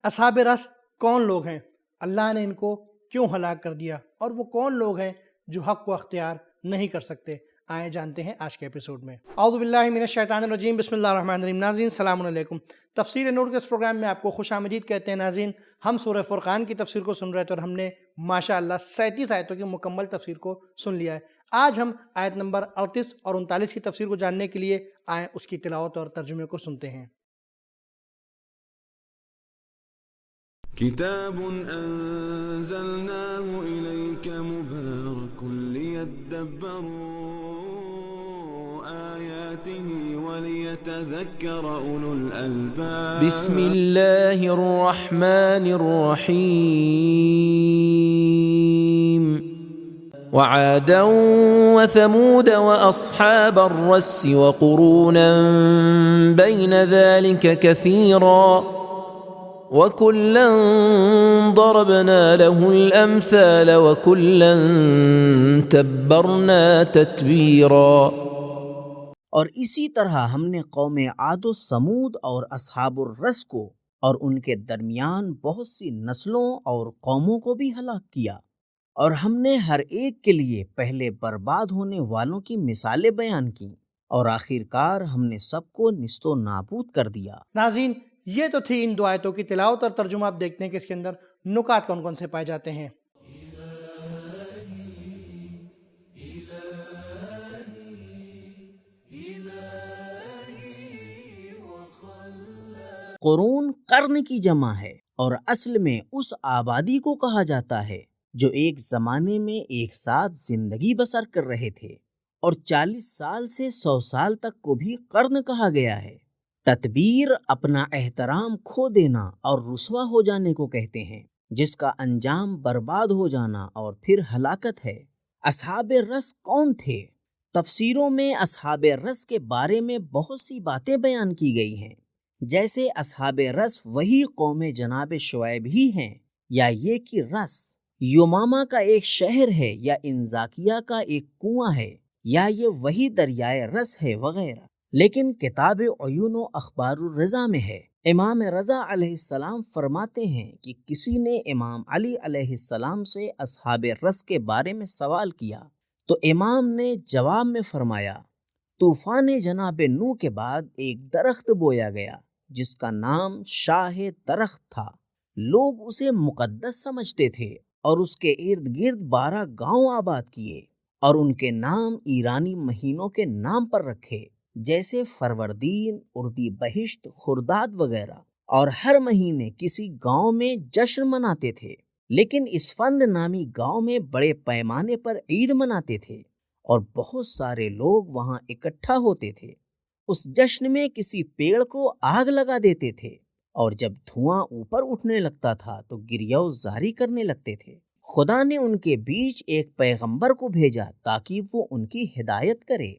اصحاب رس کون لوگ ہیں؟ اللہ نے ان کو کیوں ہلاک کر دیا؟ اور وہ کون لوگ ہیں جو حق کو اختیار نہیں کر سکتے؟ آئیں جانتے ہیں آج کے ایپیسوڈ میں۔ اعوذ باللہ من الشیطان الرجیم، بسم اللہ الرحمن الرحیم۔ ناظرین السلام علیکم، تفسیر نور کے اس پروگرام میں آپ کو خوش آمدید کہتے ہیں۔ ناظرین، ہم سورہ فرقان کی تفسیر کو سن رہے تھے اور ہم نے ماشاءاللہ 37 آیتوں کی مکمل تفسیر کو سن لیا ہے۔ آج ہم آیت نمبر 38 اور 39 کی تفسیر کو جاننے کے لیے آئیں اس کی تلاوت اور ترجمے کو سنتے ہیں۔ كتاب أنزلناه إليك مبارك ليدبروا آياته وليتذكر أولو الألباب بسم الله الرحمن الرحيم وعادا وثمود وأصحاب الرس وقرونا بين ذلك كثيرا وَكُلًّا ضَرَبْنَا لَهُ الْأَمْثَالَ وَكُلًّا تَبَّرْنَا تَتْبِيرًا۔ اور اسی طرح ہم نے قوم عاد و ثمود اور اصحاب الرس کو اور ان کے درمیان بہت سی نسلوں اور قوموں کو بھی ہلاک کیا، اور ہم نے ہر ایک کے لیے پہلے برباد ہونے والوں کی مثالیں بیان کی، اور آخرکار ہم نے سب کو نیست و نابود کر دیا۔ ناظرین، یہ تو تھی ان دو آیتوں کی تلاوت اور ترجمہ۔ آپ دیکھتے ہیں کہ اس کے اندر نکات کون کون سے پائے جاتے ہیں۔ قرون قرن کی جمع ہے اور اصل میں اس آبادی کو کہا جاتا ہے جو ایک زمانے میں ایک ساتھ زندگی بسر کر رہے تھے، اور 40 سال سے 100 سال تک کو بھی قرن کہا گیا ہے۔ تدبیر اپنا احترام کھو دینا اور رسوا ہو جانے کو کہتے ہیں، جس کا انجام برباد ہو جانا اور پھر ہلاکت ہے۔ اصحاب رس کون تھے؟ تفسیروں میں اصحاب رس کے بارے میں بہت سی باتیں بیان کی گئی ہیں، جیسے اصحاب رس وہی قوم جناب شعیب ہی ہیں، یا یہ کہ رس یمامہ کا ایک شہر ہے، یا انزاکیہ کا ایک کنواں ہے، یا یہ وہی دریائے رس ہے وغیرہ۔ لیکن کتاب عیون و اخبار الرضا میں ہے، امام رضا علیہ السلام فرماتے ہیں کہ کسی نے امام علی علیہ السلام سے اصحاب رس کے بارے میں سوال کیا تو امام نے جواب میں فرمایا، طوفان جناب نوح کے بعد ایک درخت بویا گیا جس کا نام شاہ درخت تھا۔ لوگ اسے مقدس سمجھتے تھے اور اس کے ارد گرد 12 گاؤں آباد کیے اور ان کے نام ایرانی مہینوں کے نام پر رکھے، جیسے فروردین، اردی بہشت، خرداد وغیرہ، اور ہر مہینے کسی گاؤں میں جشن مناتے تھے۔ لیکن اسفند نامی گاؤں میں بڑے پیمانے پر عید مناتے تھے اور بہت سارے لوگ وہاں اکٹھا ہوتے تھے۔ اس جشن میں کسی پیڑ کو آگ لگا دیتے تھے، اور جب دھواں اوپر اٹھنے لگتا تھا تو گریہ زاری کرنے لگتے تھے۔ خدا نے ان کے بیچ ایک پیغمبر کو بھیجا تاکہ وہ ان کی ہدایت کرے،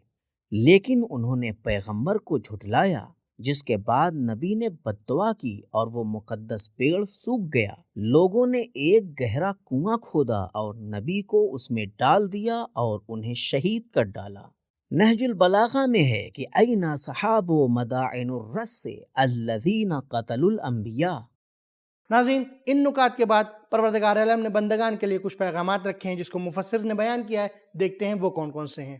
لیکن انہوں نے پیغمبر کو جھٹلایا، جس کے بعد نبی نے بد دعا کی اور وہ مقدس پیڑ سوکھ گیا۔ لوگوں نے ایک گہرا کنواں کھودا اور نبی کو اس میں ڈال دیا اور انہیں شہید کر ڈالا۔ نہج البلاغہ میں ہے کہ اینا صحاب مدائن الرس الذین قتلوا الانبیاء۔ ناظرین، ان نکات کے بعد پروردگار عالم نے بندگان کے لیے کچھ پیغامات رکھے ہیں جس کو مفسر نے بیان کیا ہے۔ دیکھتے ہیں وہ کون کون سے ہیں۔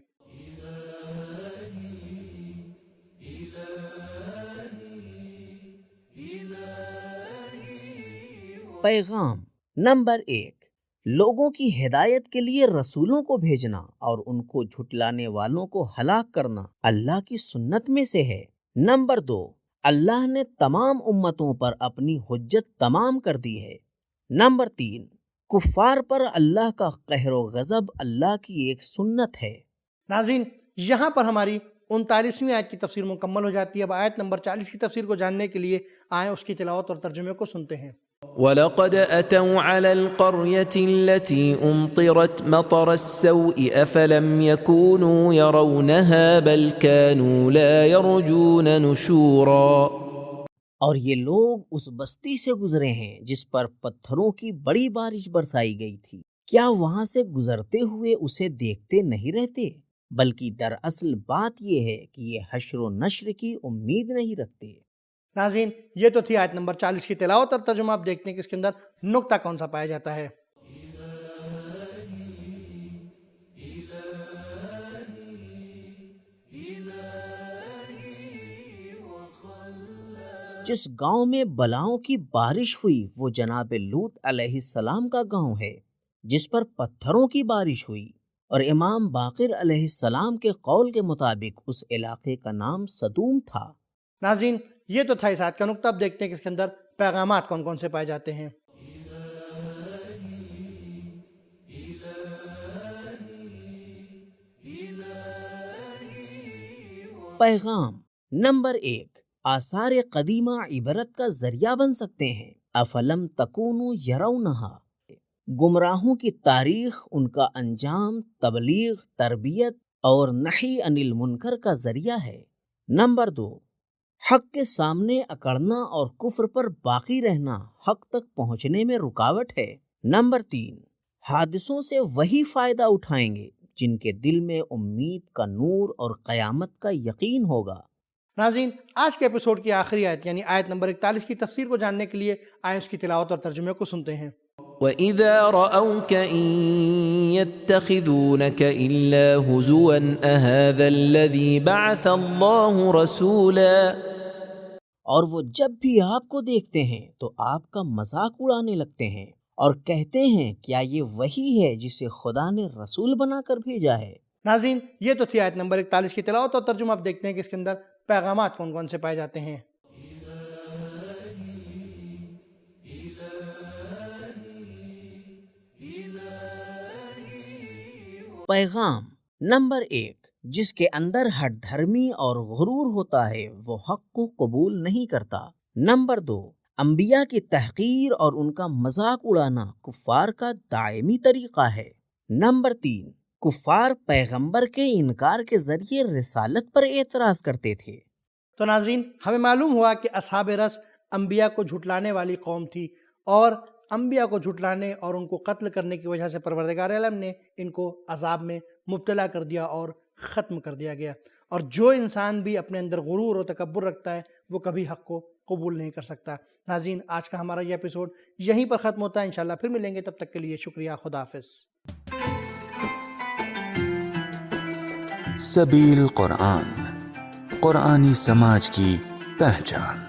پیغام نمبر 1، لوگوں کی ہدایت کے لیے رسولوں کو بھیجنا اور ان کو جھٹلانے والوں کو ہلاک کرنا اللہ کی سنت میں سے ہے۔ نمبر 2، اللہ نے تمام امتوں پر اپنی حجت تمام کر دی ہے۔ نمبر 3، کفار پر اللہ کا قہر و غضب اللہ کی ایک سنت ہے۔ ناظرین، یہاں پر ہماری 39ویں آیت کی تفسیر مکمل ہو جاتی ہے۔ اب آیت نمبر 40 کی تفسیر کو جاننے کے لیے آئیں اس کی تلاوت اور ترجمے کو سنتے ہیں۔ وَلَقَدْ أَتَوْا عَلَى الْقَرْيَةِ الَّتِي أُمْطِرَتْ مَطَرَ السَّوْءِ أَفَلَمْ يَكُونُوا يَرَوْنَهَا بَلْ كَانُوا لَا يَرْجُونَ نُشُورًا۔ اور یہ لوگ اس بستی سے گزرے ہیں جس پر پتھروں کی بڑی بارش برسائی گئی تھی، کیا وہاں سے گزرتے ہوئے اسے دیکھتے نہیں رہتے؟ بلکہ دراصل بات یہ ہے کہ یہ حشر و نشر کی امید نہیں رکھتے۔ ناظرین یہ تو تھی آیت نمبر 40 کی تلاوت اور ترجمہ. آپ دیکھتے ہیں کہ اس کے اندر نقطہ کون سا پایا جاتا ہے. جس گاؤں میں بلاؤں کی بارش ہوئی وہ جناب لوط علیہ السلام کا گاؤں ہے جس پر پتھروں کی بارش ہوئی، اور امام باقر علیہ السلام کے قول کے مطابق اس علاقے کا نام سدوم تھا. ناظرین یہ تو تھا اس آیت کا نقطہ. اب دیکھتے ہیں کہ اس کے اندر پیغامات کون کون سے پائے جاتے ہیں. پیغام نمبر 1، آثار قدیمہ عبرت کا ذریعہ بن سکتے ہیں. افلم تکونوا یرونہا، گمراہوں کی تاریخ ان کا انجام تبلیغ، تربیت اور نہی عن المنکر کا ذریعہ ہے. نمبر 2، حق کے سامنے اکڑنا اور کفر پر باقی رہنا حق تک پہنچنے میں رکاوٹ ہے. نمبر 3، حادثوں سے وہی فائدہ اٹھائیں گے جن کے دل میں امید کا نور اور قیامت کا یقین ہوگا. ناظرین آج کے ایپیسوڈ کی آخری آیت یعنی آیت نمبر 41 کی تفسیر کو جاننے کے لیے آئیں اس کی تلاوت اور ترجمے کو سنتے ہیں. وَإِذَا رَأَوْكَ إِن يَتَّخِذُونَكَ إِلَّا هُزُوًا أَهَذَا الَّذِي بَعَثَ اللَّهُ رَسُولًا، اور وہ جب بھی آپ کو دیکھتے ہیں تو آپ کا مذاق اڑانے لگتے ہیں اور کہتے ہیں کیا یہ وہی ہے جسے خدا نے رسول بنا کر بھیجا ہے. ناظرین یہ تو تھی آیت نمبر 41 کی تلاوت اور ترجمہ. آپ دیکھتے ہیں کہ اس کے اندر پیغامات کون کون سے پائے جاتے ہیں. پیغام نمبر 1، جس کے اندر ہٹ دھرمی اور غرور ہوتا ہے وہ حق کو قبول نہیں کرتا. نمبر 2، انبیاء کی تحقیر اور ان کا مذاق اڑانا کفار کا دائمی طریقہ ہے. نمبر 3، کفار پیغمبر کے انکار کے ذریعے رسالت پر اعتراض کرتے تھے. تو ناظرین ہمیں معلوم ہوا کہ اصحاب رس انبیاء کو جھٹلانے والی قوم تھی، اور انبیاء کو جھٹلانے اور ان کو قتل کرنے کی وجہ سے پروردگار عالم نے ان کو عذاب میں مبتلا کر دیا اور ختم کر دیا گیا. اور جو انسان بھی اپنے اندر غرور و تکبر رکھتا ہے وہ کبھی حق کو قبول نہیں کر سکتا. ناظرین آج کا ہمارا یہ ایپیسوڈ یہیں پر ختم ہوتا ہے. انشاءاللہ پھر ملیں گے، تب تک کے لیے شکریہ. خدا حافظ. سبیل قرآن، قرآنی سماج کی پہچان.